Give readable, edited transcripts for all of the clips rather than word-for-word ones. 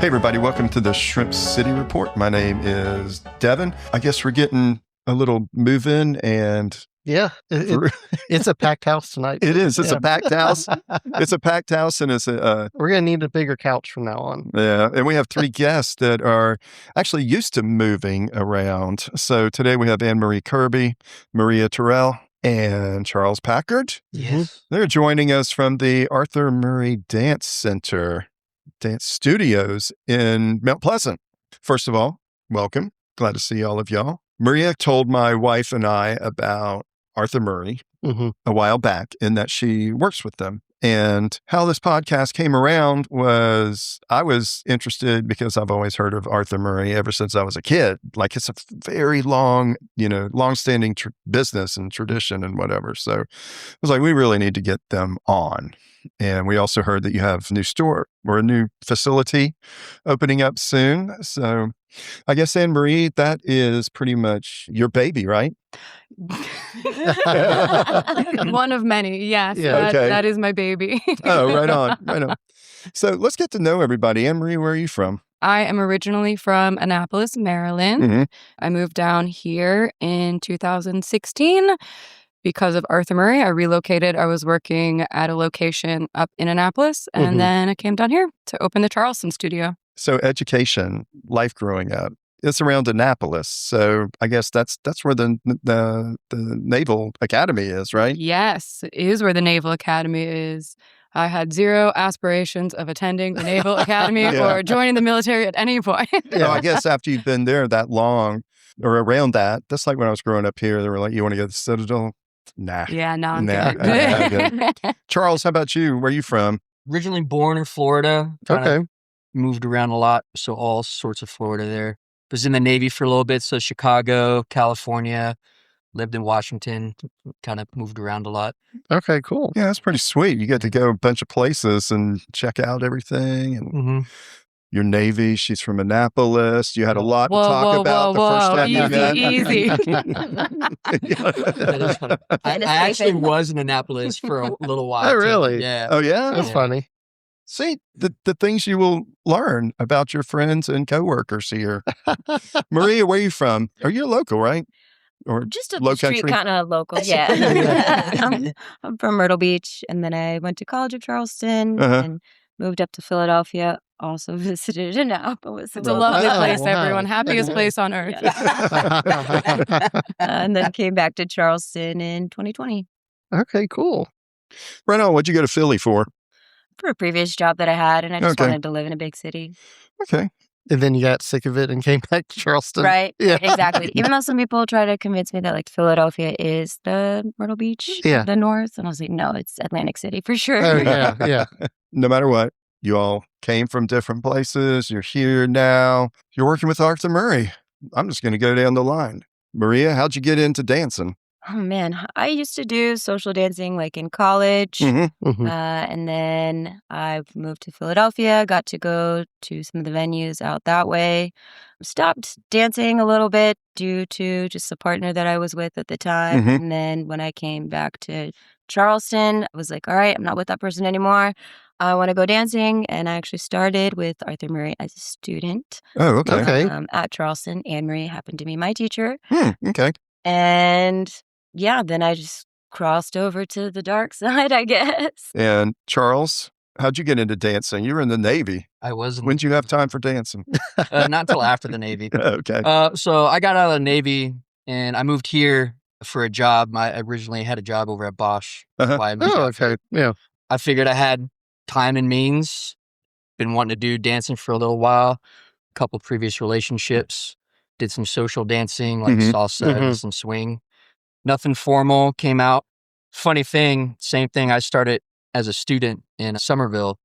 Hey, everybody. Welcome to the Shrimp City Report. My name is Devin. I guess we're getting a little move-in and... Yeah, it's a packed house tonight. It is. It's a packed house. It's a packed house, and it's a... We're going to need a bigger couch from now on. Yeah, and we have three guests that are actually used to moving around. So today we have AnnMarie Kirby, Maria Teruel, and Charles Packard. Yes. They're joining us from the Arthur Murray Dance Center, Dance Studios in Mount Pleasant. First of all, welcome. Glad to see all of y'all. Maria told my wife and I about Arthur Murray a while back, in that she works with them. And how this podcast came around was, I was interested because I've always heard of Arthur Murray ever since I was a kid. Like, it's a very long-standing business and tradition and whatever. So I was like, we really need to get them on. And we also heard that you have a new store or a new facility opening up soon. So I guess, AnnMarie, that is pretty much your baby, right? One of many, yes. Yeah. That is my baby. Oh, right on, right on. So let's get to know everybody. AnnMarie, where are you from? I am originally from Annapolis, Maryland. I moved down here in 2016 because of Arthur Murray. I relocated. I was working at a location up in Annapolis, and then I came down here to open the Charleston studio. So education, life growing up, it's around Annapolis. So I guess that's where the Naval Academy is, right? Yes, it is where the Naval Academy is. I had zero aspirations of attending the Naval Academy or joining the military at any point. So I guess after you've been there that long or around that, that's like when I was growing up here, they were like, you want to go to the Citadel? Nah. Yeah, no, I'm Nah, good. I'm good. Charles, how about you? Where are you from? Originally born in Florida. Okay. Moved around a lot, so all sorts of Florida there. Was in the Navy for a little bit, so Chicago, California, lived in Washington, kind of moved around a lot. Okay, cool. Yeah, that's pretty sweet. You get to go a bunch of places and check out everything. And your Navy, she's from Annapolis. You had a lot to talk about the first time you met. Easy. I actually was in Annapolis for a little while. Oh, really? Yeah. Oh, yeah? That's funny. See, the things you will learn about your friends and coworkers here. Maria, where are you from? Are you a local, right? Or just up the street, Lowcountry? kind of local. Yeah. I'm from Myrtle Beach, and then I went to college at Charleston and moved up to Philadelphia. Also visited Annapolis. It's a lovely place, wow. everyone. Happiest place on earth. And then came back to Charleston in 2020 Okay, cool. Right on. What'd you go to Philly for? for a previous job that I had, and I just Okay. wanted to live in a big city. Okay. And then you got sick of it and came back to Charleston. Right? Yeah. Exactly. Even though some people try to convince me that like Philadelphia is the Myrtle Beach, Yeah. the north, and I was like, no, it's Atlantic City for sure. Oh, yeah. No matter what, you all came from different places. You're here now. You're working with Arthur Murray. I'm just going to go down the line. Maria, how'd you get into dancing? Oh man, I used to do social dancing like in college. And then I moved to Philadelphia, got to go to some of the venues out that way. Stopped dancing a little bit due to just the partner that I was with at the time. And then when I came back to Charleston, I was like, all right, I'm not with that person anymore. I want to go dancing. And I actually started with Arthur Murray as a student Oh, okay. Okay. at Charleston. AnnMarie happened to be my teacher. Okay. And yeah, then I just crossed over to the dark side, I guess. And Charles, how'd you get into dancing? You were in the Navy. I was When'd you have time for dancing? not until after the Navy. Okay. So I got out of the Navy and I moved here for a job. I originally had a job over at Bosch. Uh-huh. Why I moved Oh, out. okay. Yeah. I figured I had time and means. Been wanting to do dancing for a little while. A couple previous relationships. Did some social dancing like salsa and some swing. Nothing formal. Came out. Funny thing, same thing. I started as a student in Somerville,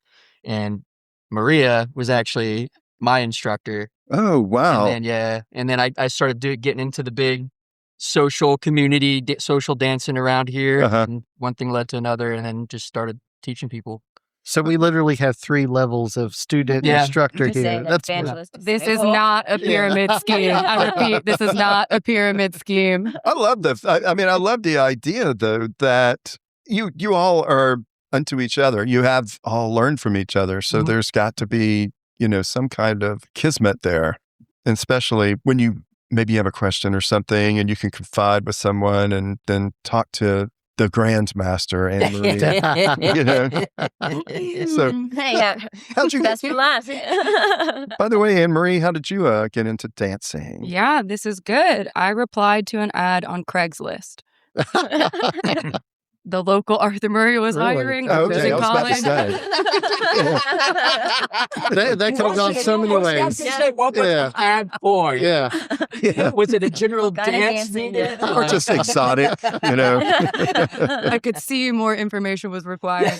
and Maria was actually my instructor. Oh, wow. And then I started getting into the big social community, social dancing around here. And one thing led to another, and then just started teaching people. So we literally have 3 levels of student instructor Just saying here. that That's evangelist This is disciple. not a pyramid scheme. I repeat, this is not a pyramid scheme. I love I love the idea, though, that you all are unto each other. You have all learned from each other. So there's got to be, some kind of kismet there. And especially when you maybe have a question or something and you can confide with someone and then talk to the grandmaster, AnnMarie. How'd you best for last? By the way, AnnMarie, how did you get into dancing? Yeah, this is good. I replied to an ad on Craigslist. The local Arthur Murray was hiring. Oh, okay, in I was about to college. say. that could have gone so many ways. What was the ad for? Yeah. Was it a general Gotta dance? dance. Or just exotic, I could see more information was required.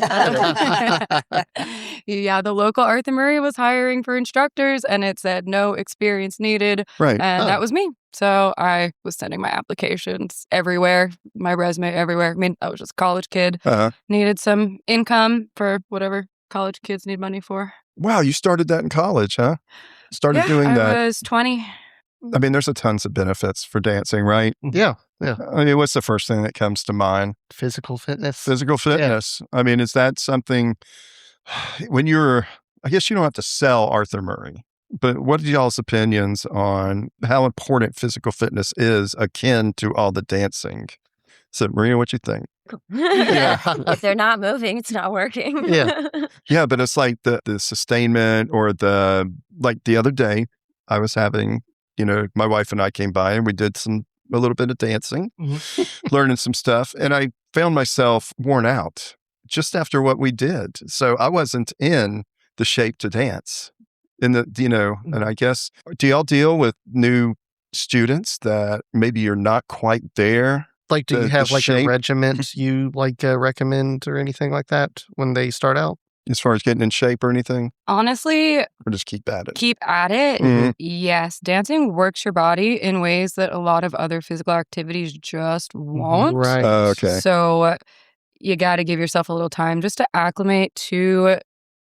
Yeah, the local Arthur Murray was hiring for instructors, and it said no experience needed. Right. And that was me. So I was sending my applications everywhere, my resume everywhere. I mean, I was just a college kid. Needed some income for whatever college kids need money for. Wow, you started that in college, huh? Started doing that. I was 20. I mean, there's a tons of benefits for dancing, right? Yeah. I mean, what's the first thing that comes to mind? Physical fitness. Physical fitness. I mean, is that something when you're, I guess you don't have to sell Arthur Murray, but what are y'all's opinions on how important physical fitness is akin to all the dancing? So, Maria, what you think? If they're not moving, it's not working. Yeah, but it's like the sustainment or like the other day, I was having, my wife and I came by and we did a little bit of dancing, learning some stuff. And I found myself worn out just after what we did. So I wasn't in the shape to dance. And I guess, do y'all deal with new students that maybe you're not quite there? Like, do you have the a shape? regiment you recommend or anything like that when they start out? As far as getting in shape or anything? Honestly, Or just keep at it? keep at it. Mhm. Yes, dancing works your body in ways that a lot of other physical activities just won't. Right. Okay. So you got to give yourself a little time just to acclimate to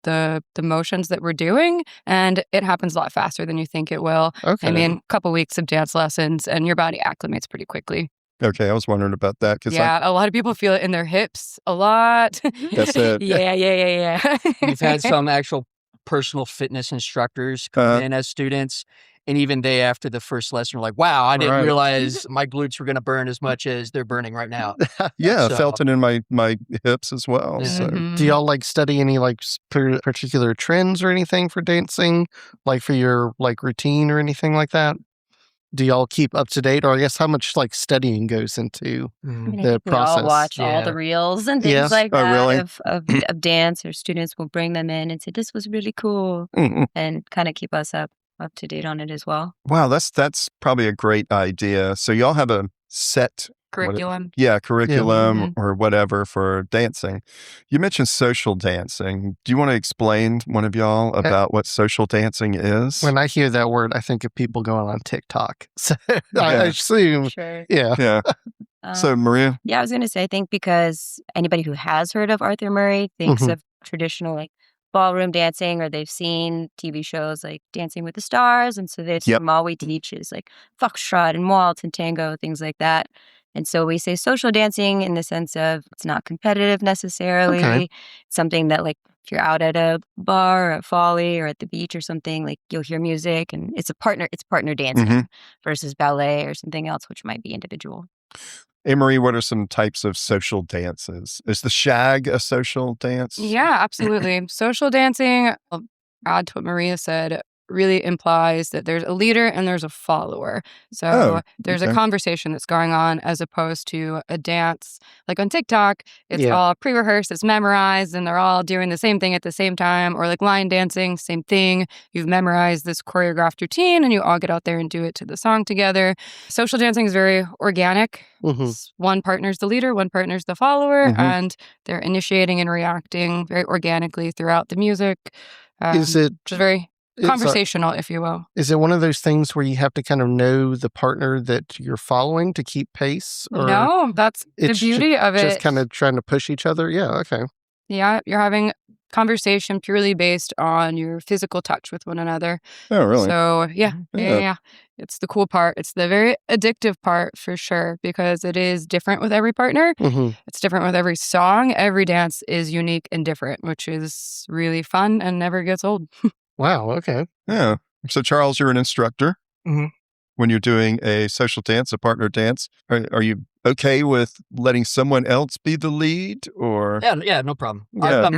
the motions that we're doing, and it happens a lot faster than you think it will. Okay. I mean, a couple weeks of dance lessons and your body acclimates pretty quickly. Okay, I was wondering about that. Yeah, a lot of people feel it in their hips a lot. That's it. Yeah. We've had some actual personal fitness instructors come in as students, and even they, after the first lesson, are like, wow, I didn't realize my glutes were going to burn as much as they're burning right now. Yeah, So- I felt it in my hips as well. Yeah. So. Mhm. Do y'all study any particular trends or anything for dancing, like for your routine or anything like that? Do y'all keep up to date, or I guess how much studying goes into I mean, I the think we all process? watch all Yeah. the reels and things Yeah. like Oh, that really? of dance, or students will bring them in and say, this was really cool, Mhm. and kind of keep us up to date on it as well. Wow, that's probably a great idea. So y'all have a set Curriculum. curriculum Mhm. or whatever for dancing. You mentioned social dancing. Do you want to explain, one of y'all, about what social dancing is? When I hear that word, I think of people going on TikTok. So I Yeah. assume, Sure. yeah. Yeah. So, Maria? Yeah, I was going to say, I think because anybody who has heard of Arthur Murray thinks Mhm. of traditional ballroom dancing, or they've seen TV shows like Dancing with the Stars. And so they assume all we teach is foxtrot and waltz and tango, things like that. And so we say social dancing in the sense of it's not competitive necessarily. Okay. It's something that if you're out at a bar or at Folly or at the beach or something, you'll hear music, and it's partner dancing Mhm. versus ballet or something else, which might be individual. AnnMarie, what are some types of social dances? Is the shag a social dance? Yeah, absolutely. Social dancing, I'll add to what Maria said, really implies that there's a leader and there's a follower. So there's a okay. conversation that's going on as opposed to a dance. Like on TikTok, it's Yeah. all pre-rehearsed, it's memorized, and they're all doing the same thing at the same time. Or line dancing, same thing. You've memorized this choreographed routine and you all get out there and do it to the song together. Social dancing is very organic. Mhm. It's one partner's the leader, one partner's the follower, Mhm. and they're initiating and reacting very organically throughout the music. Is it Just very it's a- conversational, if you will. Is it one of those things where you have to kind of know the partner that you're following to keep pace? Or No, that's the it's beauty of it. just kind of trying to push each other? Yeah, okay. Yeah, you're having conversation purely based on your physical touch with one another. Oh, really? So Yeah. yeah. It's the cool part. It's the very addictive part for sure, because it is different with every partner. hmm It's different with every song. Every dance is unique and different, which is really fun and never gets old. Wow. Okay. Yeah. So, Charles, you're an instructor. Mhm. When you're doing a social dance, a partner dance, are you okay with letting someone else be the lead, or? Yeah, no problem. Yeah.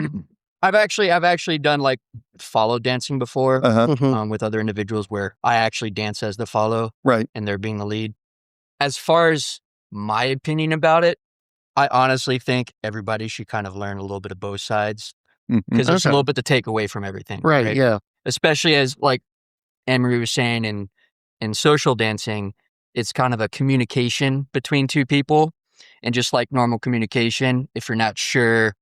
I've actually done like follow dancing before Mhm. with other individuals where I actually dance as the follow Right. and they're being the lead. As far as my opinion about it, I honestly think everybody should kind of learn a little bit of both sides because there's a Okay. little bit to take away from everything. Right. Yeah. Especially as like AnnMarie was saying in social dancing, it's kind of a communication between two people. And just like normal communication, if you're not sure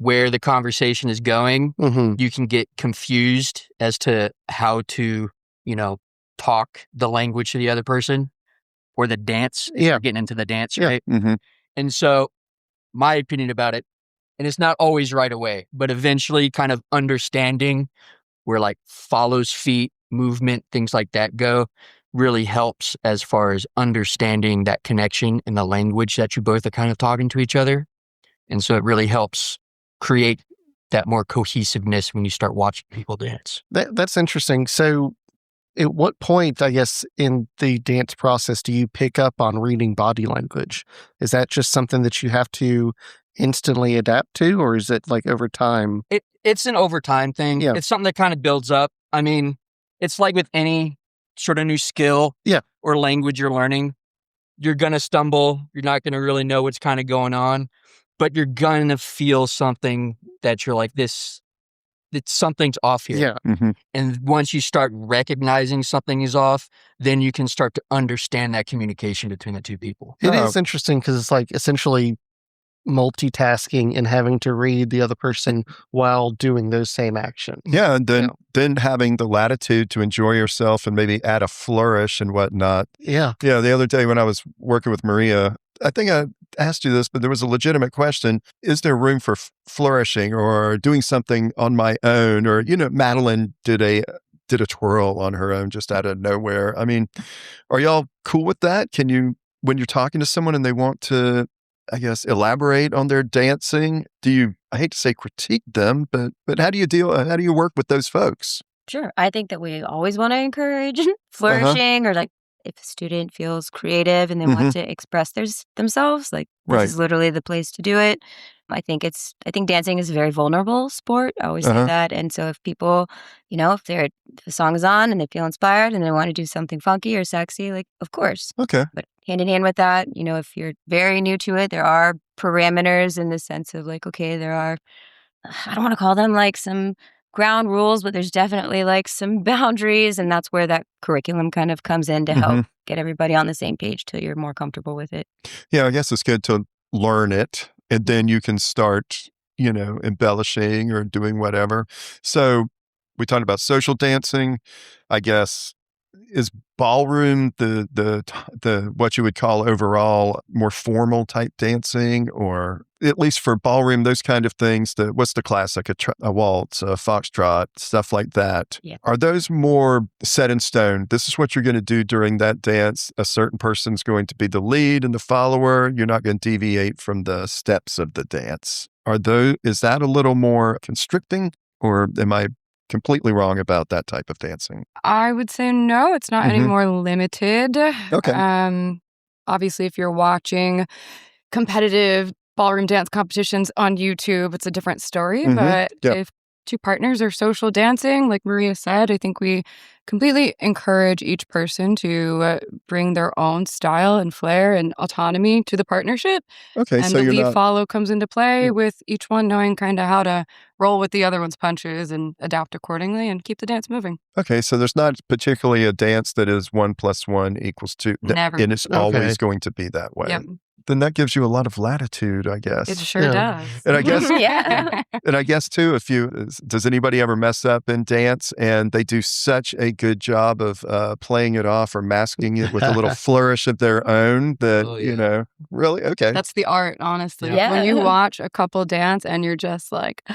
where the conversation is going, Hmm. you can get confused as to how to, talk the language to the other person or the dance. If Yeah. you're getting into the dance, Yeah. right? Mm-hmm. And so my opinion about it, and it's not always right away, but eventually kind of understanding where like follows feet, movement, things like that go really helps as far as understanding that connection in the language that you both are kind of talking to each other. And so it really helps create that more cohesiveness when you start watching people dance. That's interesting. So, at what point, I guess, in the dance process do you pick up on reading body language? Is that just something that you have to instantly adapt to, or is it like over time? It's an overtime thing. Yeah. It's something that kind of builds up. I mean, it's like with any sort of new skill or language you're learning. You're going to stumble. You're not going to really know what's kind of going on, but you're going to feel something that you're like, something's off here. Yeah. Mm-hmm. And once you start recognizing something is off, then you can start to understand that communication between the two people. It is interesting because it's like essentially multitasking and having to read the other person while doing those same actions. Yeah, and then having the latitude to enjoy yourself and maybe add a flourish and whatnot. Yeah. Yeah, the other day when I was working with Maria, I think I asked you this, but there was a legitimate question. Is there room for flourishing or doing something on my own? Or, Madeline did a twirl on her own just out of nowhere. I mean, are y'all cool with that? Can you, when you're talking to someone and they want to, I guess, elaborate on their dancing, I hate to say critique them, but how do you work with those folks? Sure. I think that we always want to encourage flourishing or like if a student feels creative and they want to express themselves, like this is literally the place to do it. I think dancing is a very vulnerable sport. I always say that. And so if people, if the song is on and they feel inspired and they want to do something funky or sexy, like, of course. Okay. But hand in hand with that, if you're very new to it, there are parameters in the sense of like, okay, there are, I don't want to call them like some ground rules, but there's definitely like some boundaries. And that's where that curriculum kind of comes in to help get everybody on the same page till you're more comfortable with it. Yeah, I guess it's good to learn it and then you can start, embellishing or doing whatever. So we talked about social dancing, I guess. Is ballroom the what you would call overall more formal type dancing, or at least for ballroom, those kind of things? What's the classic? A waltz, a foxtrot, stuff like that. Yeah. Are those more set in stone? This is what you're going to do during that dance. A certain person's going to be the lead and the follower. You're not going to deviate from the steps of the dance. Is that a little more constricting, or am I completely wrong about that type of dancing? I would say no, it's not any more limited. Okay. Obviously, if you're watching competitive ballroom dance competitions on YouTube, it's a different story. But if two partners are social dancing, like Maria said, I think we completely encourage each person to bring their own style and flair and autonomy to the partnership. Okay, and so the you're lead not... follow comes into play with each one knowing kind of how to roll with the other one's punches and adapt accordingly and keep the dance moving. Okay, so there's not particularly a dance that is 1 + 1 = 2. Never. And it's always going to be that way. Yep. Then that gives you a lot of latitude, I guess. It sure does. And I guess, Yeah. and I guess too, does anybody ever mess up in dance and they do such a good job of playing it off or masking it with a little flourish of their own that, really? Okay. That's the art, honestly. Yeah. When you watch a couple dance and you're just like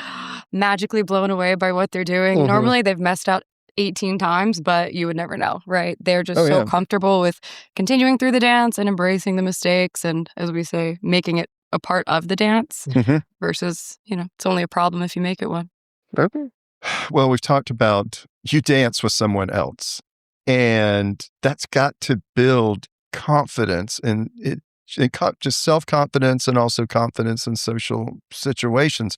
magically blown away by what they're doing. Normally they've messed out 18 times, but you would never know, right? They're just so comfortable with continuing through the dance and embracing the mistakes and, as we say, making it a part of the dance versus, it's only a problem if you make it one. Okay. Well, we've talked about you dance with someone else, and that's got to build confidence and just self-confidence and also confidence in social situations.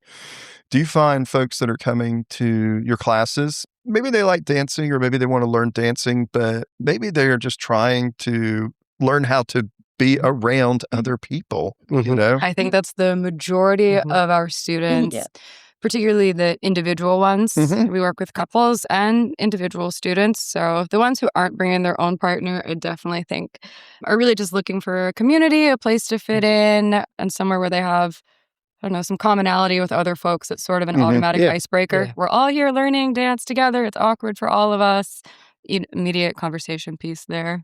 Do you find folks that are coming to your classes, maybe they like dancing or maybe they want to learn dancing, but maybe they're just trying to learn how to be around other people, you know? I think that's the majority of our students, particularly the individual ones. We work with couples and individual students. So the ones who aren't bringing their own partner, I definitely think are really just looking for a community, a place to fit in, and somewhere where they have, I don't know, some commonality with other folks. It's sort of an automatic icebreaker. We're all here learning dance together. It's awkward for all of us. Immediate conversation piece there.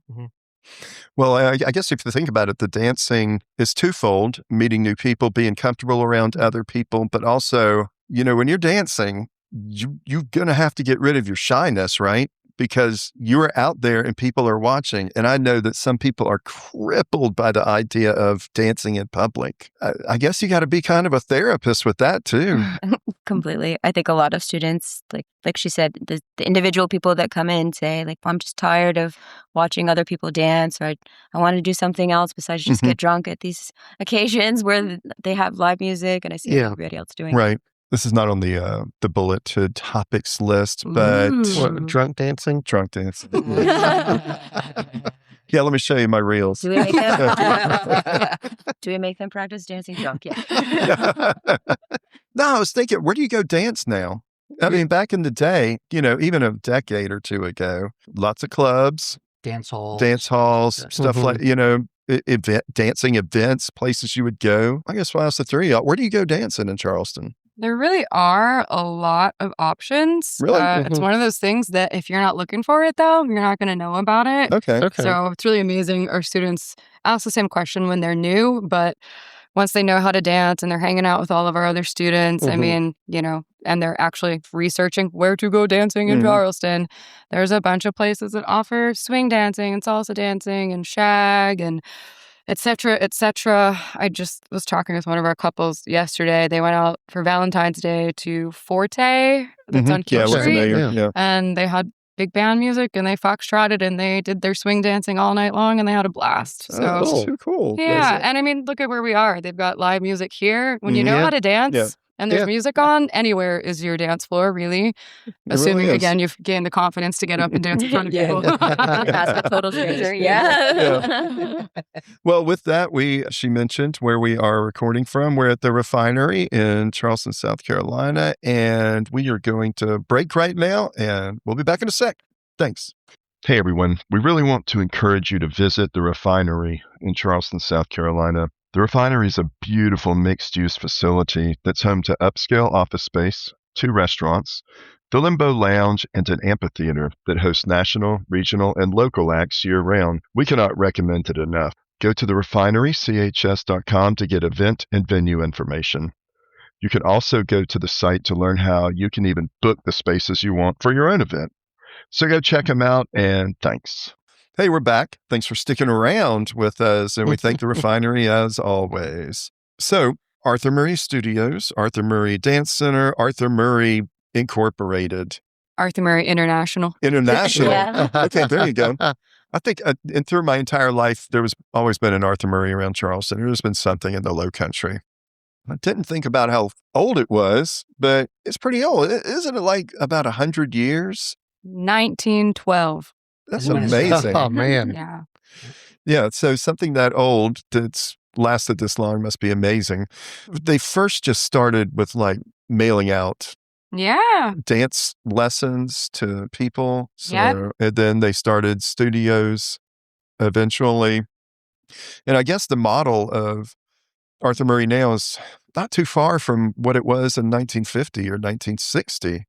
Well, I guess if you think about it, the dancing is twofold, meeting new people, being comfortable around other people, but also, you know, when you're dancing, you're going to have to get rid of your shyness, right? Because you're out there and people are watching. And I know that some people are crippled by the idea of dancing in public. I guess you got to be kind of a therapist with that too. Completely. I think a lot of students, like she said, the individual people that come in say, like, I'm just tired of watching other people dance, or I want to do something else besides just get drunk at these occasions where they have live music and I see everybody else doing it. Right. This is not on the bulleted topics list, but What, drunk dancing? Drunk dancing. Yeah, let me show you my reels. Do we make them practice dancing drunk? Yeah. No, I was thinking, where do you go dance now? I mean, back in the day, you know, even a decade or two ago, lots of clubs, Dance halls, stuff like, you know, dancing events, places you would go. I guess I'll ask the three of y'all, where do you go dancing in Charleston? There really are a lot of options. Really? It's one of those things that if you're not looking for it, though, you're not going to know about it. Okay. So it's really amazing. Our students ask the same question when they're new, but once they know how to dance and they're hanging out with all of our other students, I mean, you know, and they're actually researching where to go dancing in Charleston, there's a bunch of places that offer swing dancing and salsa dancing and shag and et cetera, et cetera. I just was talking with one of our couples yesterday. They went out for Valentine's Day to Forte, that's on King Street. And they had big band music and they foxtrotted and they did their swing dancing all night long and they had a blast. So that's too cool. Yeah. And I mean, look at where we are. They've got live music here. When you know how to dance and there's music on, anywhere is your dance floor, really. Assuming, really again, you've gained the confidence to get up and dance in front of people. Ask a total stranger. Yeah. Well, with that, she mentioned where we are recording from. We're at the Refinery in Charleston, South Carolina, and we are going to break right now, and we'll be back in a sec. Thanks. Hey, everyone. We really want to encourage you to visit the Refinery in Charleston, South Carolina. The Refinery is a beautiful mixed-use facility that's home to upscale office space, 2 restaurants, the Limbo Lounge, and an amphitheater that hosts national, regional, and local acts year-round. We cannot recommend it enough. Go to therefinerychs.com to get event and venue information. You can also go to the site to learn how you can even book the spaces you want for your own event. So go check them out, and thanks. Hey, we're back. Thanks for sticking around with us, and we thank the Refinery as always. So, Arthur Murray Studios, Arthur Murray Dance Center, Arthur Murray Incorporated. Arthur Murray International. International. Okay, there you go. I think and through my entire life, there was always been an Arthur Murray around Charleston. There's been something in the Lowcountry. I didn't think about how old it was, but it's pretty old. Isn't it like about 100 years? 1912. That's amazing. Oh, man. Yeah. Yeah, so something that old that's lasted this long must be amazing. They first just started with like mailing out dance lessons to people. So, and then they started studios eventually. And I guess the model of Arthur Murray now is not too far from what it was in 1950 or 1960.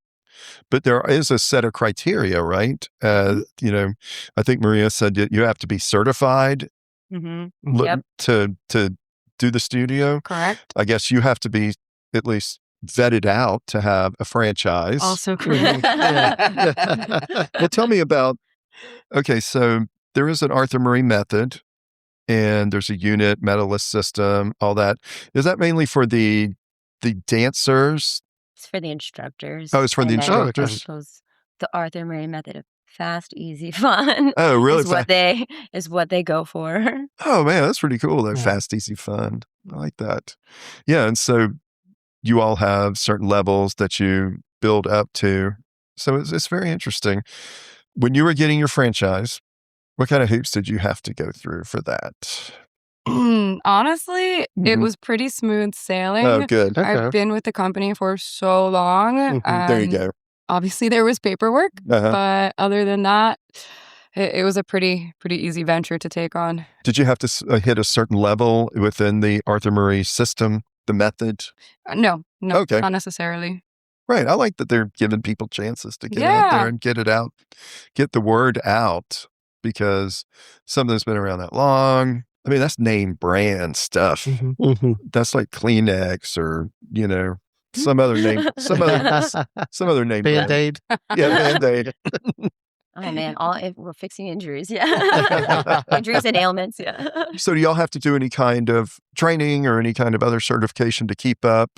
But there is a set of criteria, right? You know, I think Maria said you have to be certified to do the studio. Correct. I guess you have to be at least vetted out to have a franchise. Also correct. Well, tell me about, okay, so there is an Arthur Murray method and there's a unit, medalist system, all that. Is that mainly for the dancers? It's for the instructors. Oh, it's for the And then instructors. the Arthur Murray method of fast, easy, fun Oh, really? is what they go for. Oh, man, that's pretty cool, though. Yeah. Fast, easy, fun. I like that. Yeah, and so you all have certain levels that you build up to. So it's very interesting. When you were getting your franchise, what kind of hoops did you have to go through for that? Honestly, it was pretty smooth sailing. Oh, good. Okay. I've been with the company for so long. There you go. Obviously, there was paperwork, Uh-huh. but other than that, it was a pretty easy venture to take on. Did you have to hit a certain level within the Arthur Murray system, the method? No, Okay. not necessarily. Right. I like that they're giving people chances to get out Yeah. there and get it out, get the word out, because something that's been around that long. I mean, that's name brand stuff. That's like Kleenex or, some other name, some other name brand. Band-Aid. Yeah, Band-Aid. Oh man, we're fixing injuries. Yeah, injuries and ailments. Yeah. So do y'all have to do any kind of training or any kind of other certification to keep up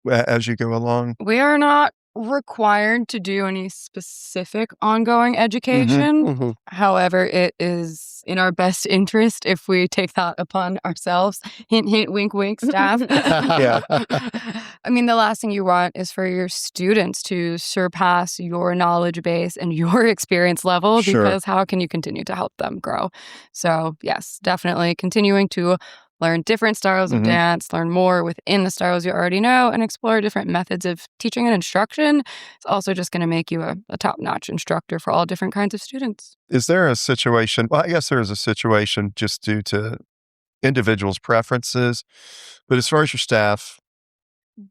as you go along? We are not required to do any specific ongoing education. However, it is in our best interest if we take that upon ourselves. Hint, hint, wink, wink, staff. Yeah. I mean, the last thing you want is for your students to surpass your knowledge base and your experience level, Sure. because how can you continue to help them grow? So yes, definitely continuing to learn different styles of dance, learn more within the styles you already know, and explore different methods of teaching and instruction. It's also just going to make you a top-notch instructor for all different kinds of students. Is there a situation? Well, I guess there is a situation just due to individuals' preferences. But as far as your staff,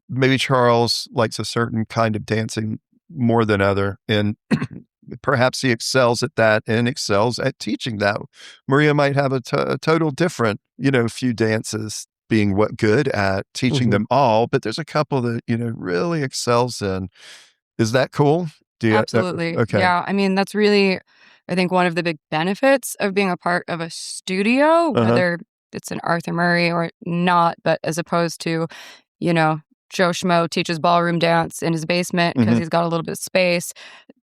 maybe Charles likes a certain kind of dancing more than other, and perhaps he excels at that and excels at teaching that. Maria might have a total different, few dances being good at teaching them all, but there's a couple that, really excels in. Is that cool? Absolutely. Okay. Yeah. I mean, that's really, I think, one of the big benefits of being a part of a studio, whether it's an Arthur Murray or not, but as opposed to, Joe Schmo teaches ballroom dance in his basement because he's got a little bit of space.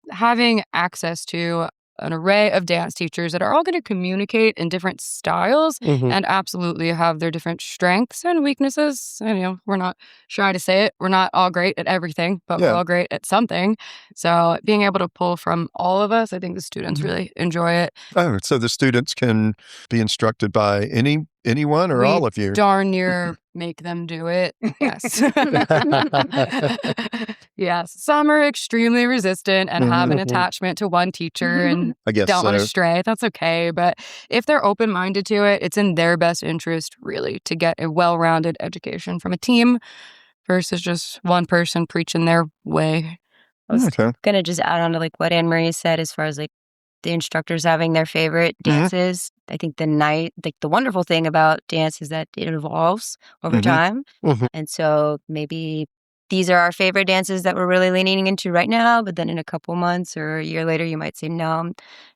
Having access to an array of dance teachers that are all going to communicate in different styles and absolutely have their different strengths and weaknesses. And, we're not shy to say it. We're not all great at everything, but we're all great at something. So being able to pull from all of us, I think the students really enjoy it. Oh, so the students can be instructed by anyone or all of you? Darn near make them do it. Yes. Yes. Some are extremely resistant and have an attachment to one teacher and I guess don't want to so. stray. That's okay. But if they're open-minded to it, it's in their best interest, really, to get a well-rounded education from a team versus just one person preaching their way. I was Okay. gonna just add on to what AnnMarie said as far as the instructors having their favorite dances. I think the wonderful thing about dance is that it evolves over time. And so maybe these are our favorite dances that we're really leaning into right now, but then in a couple months or a year later, you might say, no,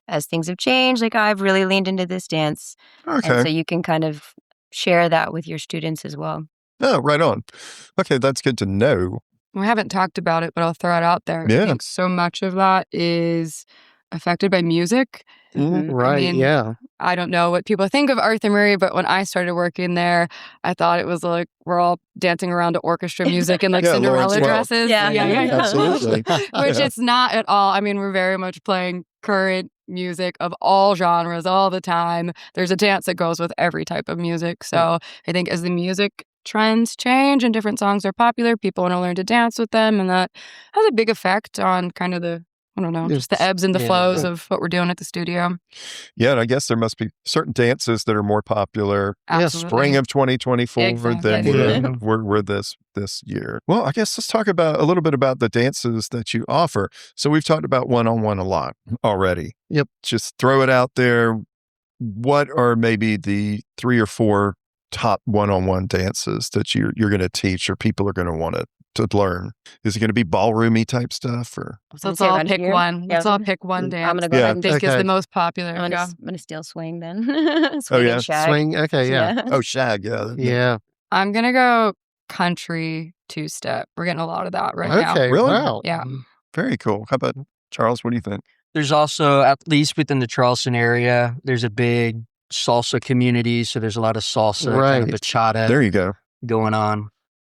as things have changed, I've really leaned into this dance. Okay. And so you can kind of share that with your students as well. Oh, right on. Okay, that's good to know. We haven't talked about it, but I'll throw it out there. Yeah. I think so much of that is affected by music. Right. mean, Yeah. I don't know what people think of Arthur Murray, but when I started working there, I thought it was we're all dancing around to orchestra music and Yeah, Cinderella Lawrence Welk. dresses. Yeah. Absolutely. Which it's not at all. I mean, we're very much playing current music of all genres all the time. There's a dance that goes with every type of music. So I think as the music trends change and different songs are popular, people want to learn to dance with them. And that has a big effect on kind of just the ebbs and the flows of what we're doing at the studio. Yeah, and I guess there must be certain dances that are more popular Absolutely. spring of 2024 Exactly. than we're this year. Well, I guess let's talk about a little bit about the dances that you offer. So we've talked about one-on-one a lot already. Yep. Just throw it out there. What are maybe the 3 or 4 top one-on-one dances that you're going to teach or people are going to want to learn? Is it going to be ballroomy type stuff or? So let's all pick one. Let's all pick one dance. I'm gonna go that ahead I think is the most popular. I'm Yeah. gonna steal swing then. Swing yeah? and shag. Swing. Okay. Yeah. Oh, shag. Yeah. Yeah. I'm gonna go country two-step. We're getting a lot of that right now. Okay, Really? wow. Yeah. Very cool. How about Charles? What do you think? There's also, at least within the Charleston area, there's a big salsa community. So there's a lot of salsa, kind of Right. bachata There you go. going on.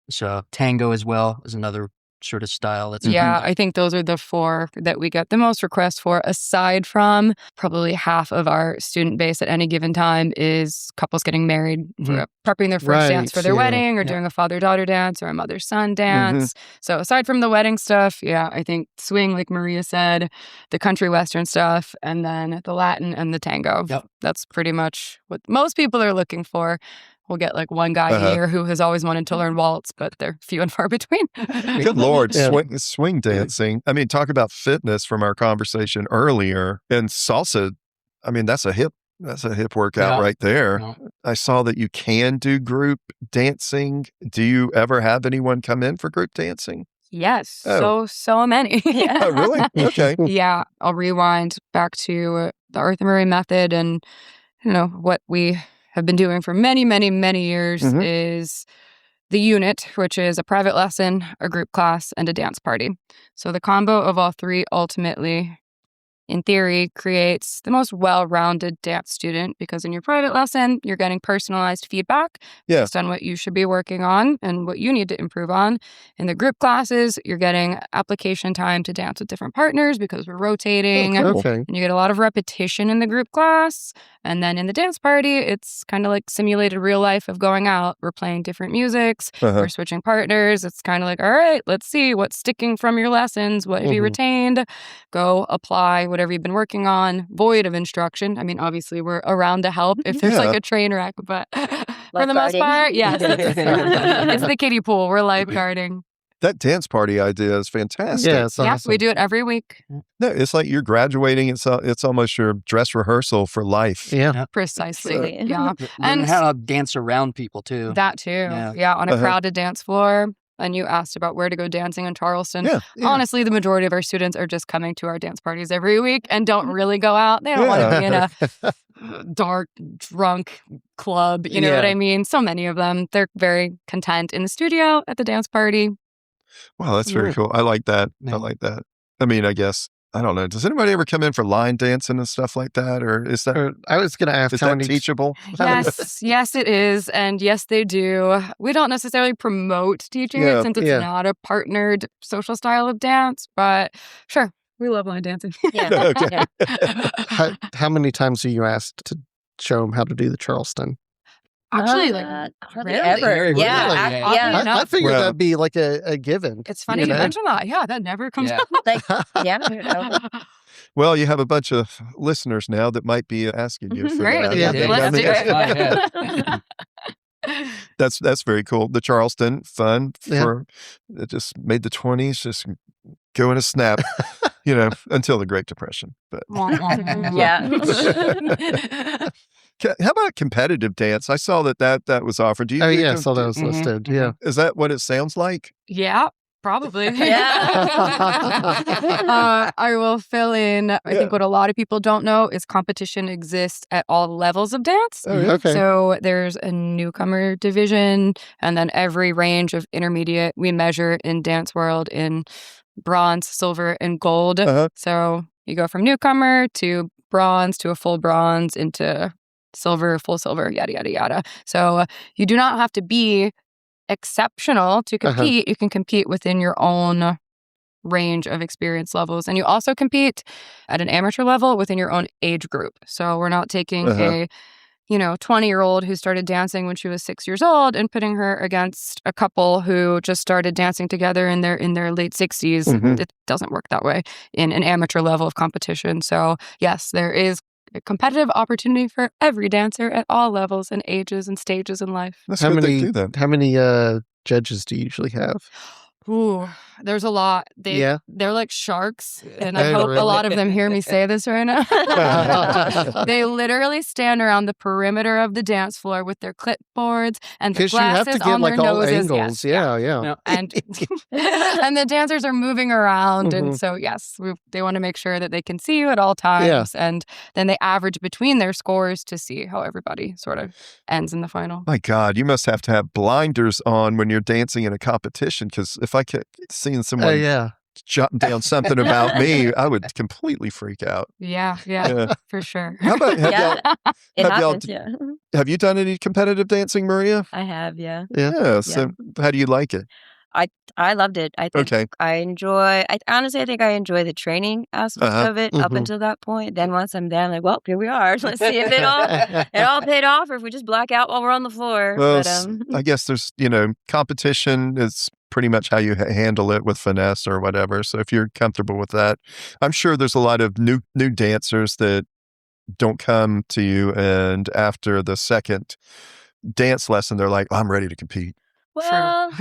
So tango as well is another sort of style. That's Yeah, I think those are the 4 that we get the most requests for, aside from probably half of our student base at any given time is couples getting married, for prepping their first dance for their Right, yeah. wedding, or doing a father-daughter dance or a mother-son dance. So aside from the wedding stuff, yeah, I think swing, like Maria said, the country western stuff, and then the Latin and the tango. Yep. That's pretty much what most people are looking for. We'll get like one guy here who has always wanted to learn waltz, but they're few and far between. Good Lord, Yeah. swing dancing. I mean, talk about fitness from our conversation earlier. And salsa, I mean, that's a hip workout right there. Yeah. I saw that you can do group dancing. Do you ever have anyone come in for group dancing? Yes, Oh. so many. Oh, really? Okay. Yeah, I'll rewind back to the AnnMarie method, and what we have been doing for many, many, many years is the unit, which is a private lesson, a group class, and a dance party. So the combo of all 3 ultimately, in theory, creates the most well-rounded dance student, because in your private lesson, you're getting personalized feedback based on what you should be working on and what you need to improve on. In the group classes, you're getting application time to dance with different partners because we're rotating. Oh, cool. Okay. And you get a lot of repetition in the group class. And then in the dance party, it's kind of like simulated real life of going out. We're playing different musics. We're switching partners. It's kind of like, all right, let's see what's sticking from your lessons. What have you retained? Go apply whatever you've been working on, void of instruction. I mean, obviously, we're around to help if there's like a train wreck, but for the most part, yes. It's the kiddie pool. We're lifeguarding. That dance party idea is fantastic. Yeah, it's Yeah, awesome. we do it every week. No, it's like you're graduating. It's almost your dress rehearsal for life. Yeah. Precisely. Absolutely. Yeah. and And how to dance around people too. that too. Yeah. Yeah, on a crowded dance floor. And you asked about where to go dancing in Charleston. Yeah. Honestly, the majority of our students are just coming to our dance parties every week and don't really go out. They don't want to be in a dark, drunk club. You know what I mean? So many of them, they're very content in the studio at the dance party. Wow, that's very cool. I like that. Yeah. I like that. I mean, I guess, I don't know. Does anybody ever come in for line dancing and stuff like that? Or is that, I was going to ask is how that many teachable? Yes, it is. And yes, they do. We don't necessarily promote teaching it since it's not a partnered social style of dance, but sure, we love line dancing. Yeah. Okay. Yeah. how many times are you asked to show them how to do the Charleston? Actually, hardly rarely. ever. Very Yeah. rarely, Yeah. yeah. I figured Well- that'd be like a given. It's funny You you know? mention that. Yeah, that never comes Yeah. up. Like, yeah. totally. Well, you have a bunch of listeners now that might be asking you for Great. that. Yeah. Let's do Yeah. it. That's very cool. The Charleston fun Yeah. for it just made the 20s just go in a snap, until the Great Depression. But Yeah. how about competitive dance? I saw that was offered. Do you? Oh, do yeah, com- so that was Mhm. listed. Yeah. Is that what it sounds like? Yeah, probably. Yeah. I will fill in. I think what a lot of people don't know is competition exists at all levels of dance. Oh, yeah. Okay. So there's a newcomer division, and then every range of intermediate we measure in dance world in bronze, silver, and gold. Uh-huh. So you go from newcomer to bronze to a full bronze into silver, full silver, yada, yada, yada. So you do not have to be exceptional to compete. You can compete within your own range of experience levels. And you also compete at an amateur level within your own age group. So we're not taking a 20-year-old who started dancing when she was 6 years old and putting her against a couple who just started dancing together in their late 60s. Mhm. It doesn't work that way in an amateur level of competition. So yes, there is a competitive opportunity for every dancer at all levels and ages and stages in life. That's How good they many do that. how many judges do you usually have? Ooh, there's a lot. Yeah. They're like sharks, and I Oh, hope really? a lot of them hear me say this right now. They literally stand around the perimeter of the dance floor with their clipboards and the Because you have glasses to get on their like all noses. angles. Yes, Yeah. and and the dancers are moving around, and Mhm. so yes, they want to make sure that they can see you at all times, and then they average between their scores to see how everybody sort of ends in the final. My God, you must have to have blinders on when you're dancing in a competition, because if I kept seeing Oh, someone yeah. jotting down something about me, I would completely freak out. Yeah, Yeah. for sure. How about Yeah, it have y'all happens. Yeah, have you done any competitive dancing, Maria? I have. Yeah. Yeah. Yeah. So how do you like it? I loved it. I think Okay. I honestly, I think I enjoy the training aspect Uh-huh. of it up Mhm. until that point. Then once I'm there, I'm like, well, here we are. Let's see if it all paid off, or if we just black out while we're on the floor. Well, But I guess there's, competition is pretty much how you handle it with finesse or whatever. So if you're comfortable with that, I'm sure there's a lot of new dancers that don't come to you, and after the second dance lesson, they're like, I'm ready to compete. well,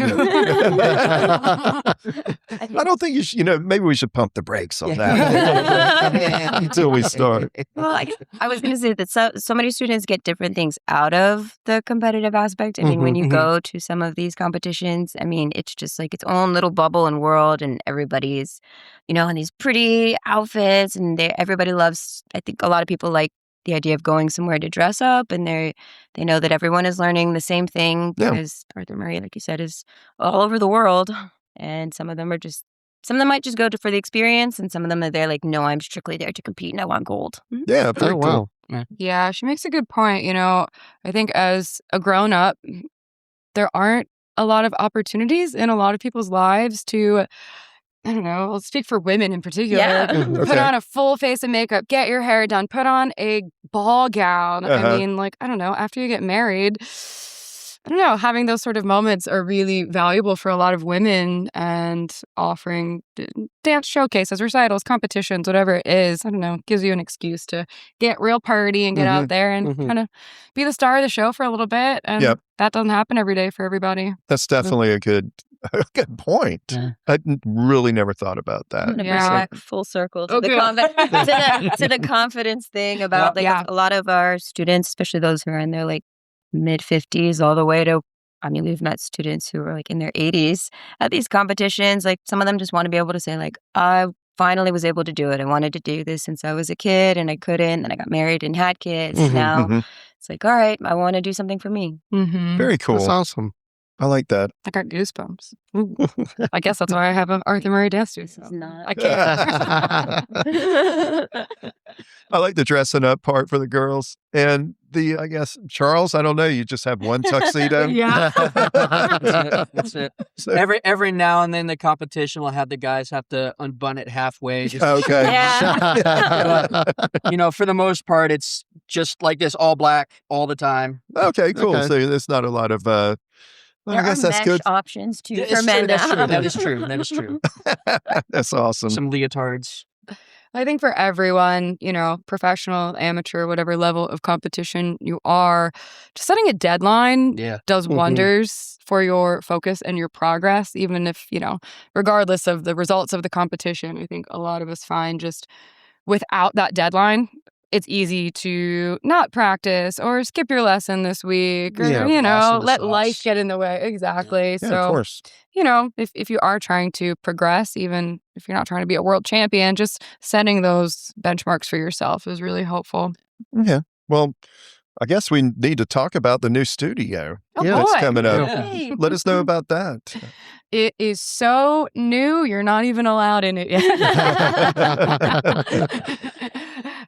I don't think you should, maybe we should pump the brakes on that until we start. well, I was going to say that so many students get different things out of the competitive aspect. I mean, when you Mhm. go to some of these competitions, I mean, it's just like its own little bubble and world, and everybody's, in these pretty outfits, and everybody loves. I think a lot of people like the idea of going somewhere to dress up, and they know that everyone is learning the same thing, Yeah. because Arthur Murray, like you said, is all over the world, and some of them might just go for the experience, and some of them are there like, no, I'm strictly there to compete and I want gold. Yeah, very Oh, cool. wow. Yeah, she makes a good point. I think as a grown up, there aren't a lot of opportunities in a lot of people's lives to, I don't know, I'll speak for women in particular. Yeah. Put Okay. on a full face of makeup, get your hair done, put on a ball gown. Uh-huh. I mean, like, I don't know, after you get married, I don't know, having those sort of moments are really valuable for a lot of women, and offering dance showcases, recitals, competitions, whatever it is, I don't know, gives you an excuse to get real party and get out there and Mhm. kind of be the star of the show for a little bit. And Yep. that doesn't happen every day for everybody. That's definitely a good point. Yeah. I really never thought about I'm that. gonna bring Yeah. it back full circle to Oh, the good. to the confidence thing about Yeah. a lot of our students, especially those who are in their like mid-50s all the way to, I mean, we've met students who are like in their 80s at these competitions. Like, some of them just want to be able to say like, I finally was able to do it. I wanted to do this since I was a kid, and I couldn't. Then I got married and had kids. Mhm, Now mhm. it's like, all right, I want to do something for me. Mm-hmm. Very That's cool. awesome. I like that. I got goosebumps. Ooh. I guess that's why I have an Arthur Murray dance studio. This is not. I can't. I like the dressing up part for the girls. And I guess, Charles, I don't know, you just have one tuxedo? Yeah. That's it. So- Every now and then the competition will have the guys have to unbun it halfway. Just, Okay. Yeah. for the most part, it's just like this, all black all the time. Okay, cool. Okay. So there's not a lot of, well, There I guess are that's mesh good. options too It's for true, men that's now. true. That is true. That is true. That's awesome. Some leotards. I think for everyone, professional, amateur, whatever level of competition you are, just setting a deadline Yeah. does Mhm. wonders for your focus and your progress, even if, regardless of the results of the competition. I think a lot of us find just without that deadline, it's easy to not practice or skip your lesson this week or, Yeah, loss of the let sauce. life get in the way. Exactly. Yeah, So, of course. if you are trying to progress, even if you're not trying to be a world champion, just setting those benchmarks for yourself is really helpful. Yeah. Well, I guess we need to talk about the new studio Oh, Yeah, boy. that's coming up. Yeah. Hey. Let us know about that. It is so new, you're not even allowed in it yet.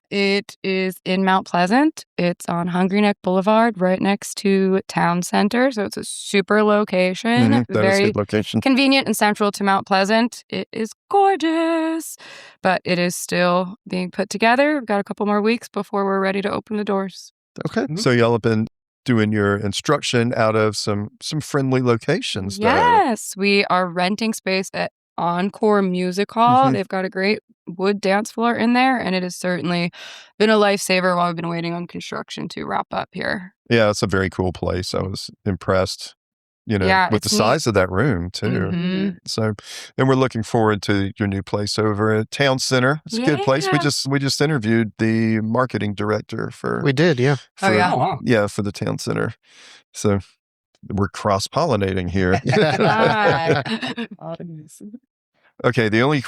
It is in Mount Pleasant. It's on Hungry Neck Boulevard, right next to Town Center. So it's a super location, Mhm, that is a very good location. convenient and central to Mount Pleasant. It is gorgeous, but it is still being put together. We've got a couple more weeks before we're ready to open the doors. Okay. So y'all have been doing your instruction out of some friendly locations, though. Yes, we are renting space at Encore Music Hall. Mhm. They've got a great wood dance floor in there, and it has certainly been a lifesaver while we've been waiting on construction to wrap up here. Yeah, it's a very cool place. I was impressed. you know, Yeah, with the it's neat. size of that room too. Mhm. So, and we're looking forward to your new place over at Town Center. It's a good place. We just interviewed the marketing director for We did, yeah. for, yeah. Oh, wow. yeah, for the Town Center. So we're cross-pollinating here. Okay, the only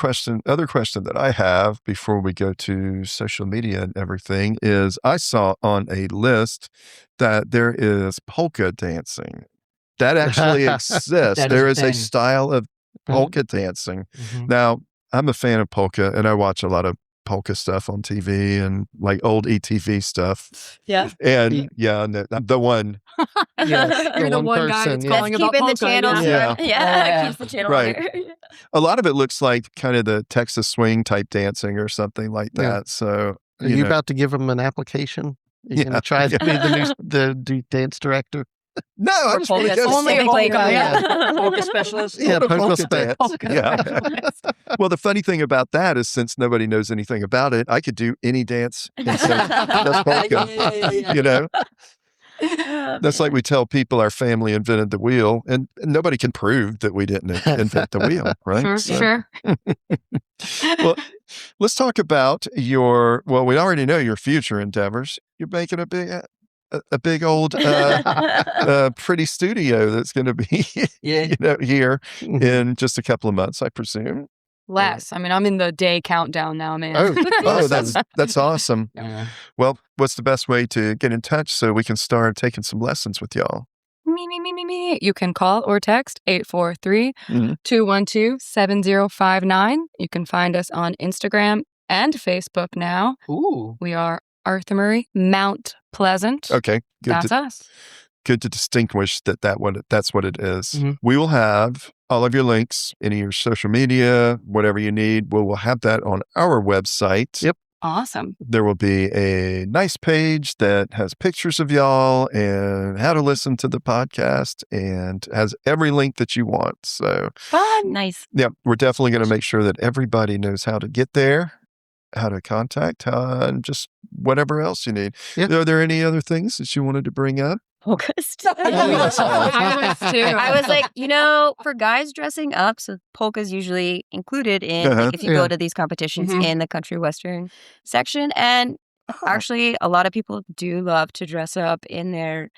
other question that I have before we go to social media and everything is I saw on a list that there is polka dancing. That actually exists. That is There a is a thing. style of polka dancing. Mhm. Now, I'm a fan of polka, and I watch a lot of polka stuff on TV and like old ETV stuff. Yeah. And yeah, the one. You're the one guy that's yeah. calling That's about keeping the polka, channel yeah. straight. Yeah, Oh, keeps the channel Right. on there. A lot of it looks like kind of the Texas swing type dancing or something like that. Yeah. So, Are you about to give them an application? You're going to try to be the dance director? No, I'm just really Polka Only specifically. polka, Yeah. Polka specialist. Yeah, polka dance. Yeah. Well, the funny thing about that is since nobody knows anything about it, I could do any dance. And so that's polka. Yeah. You know, that's like we tell people our family invented the wheel, and nobody can prove that we didn't invent the wheel, right? Sure. Well, let's talk about we already know your future endeavors. You're making a big old pretty studio that's going to be Yeah. here in just a couple of months, I presume. Less. I mean, I'm in the day countdown now, man. Oh, that's awesome. Yeah. Well, what's the best way to get in touch so we can start taking some lessons with y'all? Me. You can call or text 843-212-7059. You can find us on Instagram and Facebook now. Ooh. We are AnnMarie Mount Pleasant. Okay, That's us. good to distinguish that's what it is. Mhm. We will have all of your links, any of your social media, whatever you need. We will have that on our website. Yep. Awesome. There will be a nice page that has pictures of y'all and how to listen to the podcast and has every link that you want. So, Fun. Nice. yeah, we're definitely going to make sure that everybody knows how to get there, how to contact, and just whatever else you need. Yeah. Are there any other things that you wanted to bring up? Polkas. I was too. I was like, for guys dressing up, so polka's usually included in Uh-huh. like, if you Yeah. go to these competitions Mhm. in the country western section. And actually, a lot of people do love to dress up in their,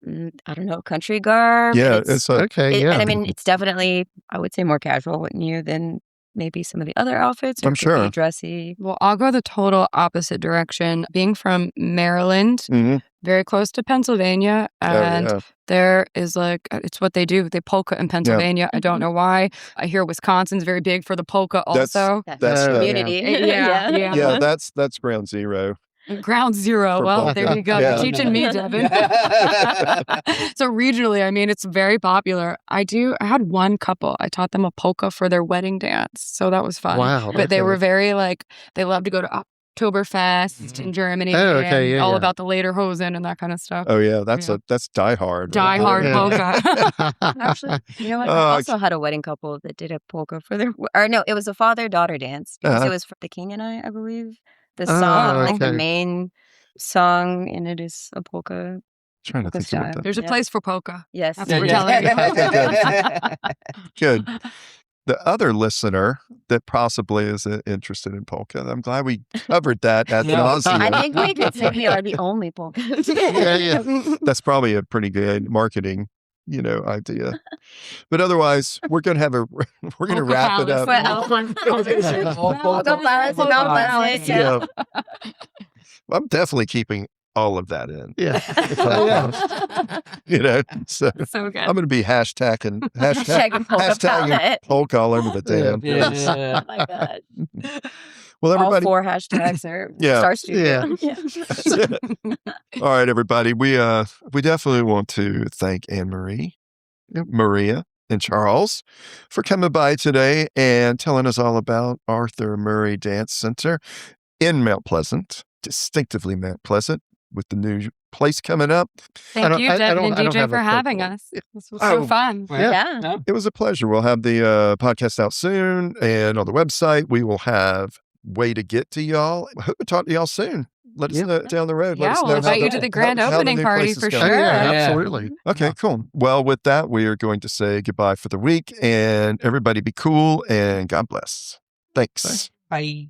I don't know, country garb. Yeah, And it's Okay, yeah. and I mean, it's definitely, I would say, more casual, wouldn't you, than maybe some of the other outfits? Or I'm it could be sure. dressy. Well, I'll go the total opposite direction. Being from Maryland, Mhm. very close to Pennsylvania, and yeah. there is it's what they do. They polka in Pennsylvania. I don't know why. I hear Wisconsin's very big for the polka That's- also. That's community. Yeah. Yeah, that's ground zero. Ground zero. For Well, polka. there you go. Yeah. You're teaching me, Devin. So regionally, I mean, it's very popular. I had one couple. I taught them a polka for their wedding dance. So that was fun. Wow. But they okay. were very they love to go to Oktoberfest in Germany. Oh, okay, and yeah, all yeah. about the lederhosen and that kind of stuff. Oh yeah, that's Yeah. that's Die Hard. Die hard Yeah. polka. Actually, you know what? Oh, I also had a wedding couple that did a polka for their, or no, it was a father-daughter dance because Uh-huh. it was for the king and I believe. The Oh, song, like the okay. main song in it is a polka. Trying to Polka think of what style. that. There's a Yeah. place for polka. Yes. That's what we're telling Good. The other listener that possibly is interested in polka, I'm glad we covered that ad Yeah. nauseam. I think we could say we are the only polka. Yeah. That's probably a pretty good marketing, idea. But otherwise, we're going to Polka wrap it up. Polka palace and all that. Yeah. I'm definitely keeping all of that in. Yeah. So So good. I'm going to be hashtagging Polka palette. polka all over the damn Yeah. place. Oh my god. Well, All everybody. 4 hashtags are Yeah. Star Studio. Yeah. All right, everybody. We definitely want to thank AnnMarie, Maria, and Charles for coming by today and telling us all about Arthur Murray Dance Center in Mount Pleasant, distinctively Mount Pleasant, with the new place coming up. Thank you, I Devin and don't DJ, have for a having purple. us. This was Oh. so fun. Yeah. It was a pleasure. We'll have the podcast out soon, and on the website, we will have way to get to y'all. I hope to talk to y'all soon. let us know down the road. Let Yeah, us know we'll how invite you the- to the grand how the opening new party place is for going. sure. Yeah, Yeah. absolutely. Okay, cool. Well, with that, we are going to say goodbye for the week, and everybody be cool and God bless. Thanks. Bye.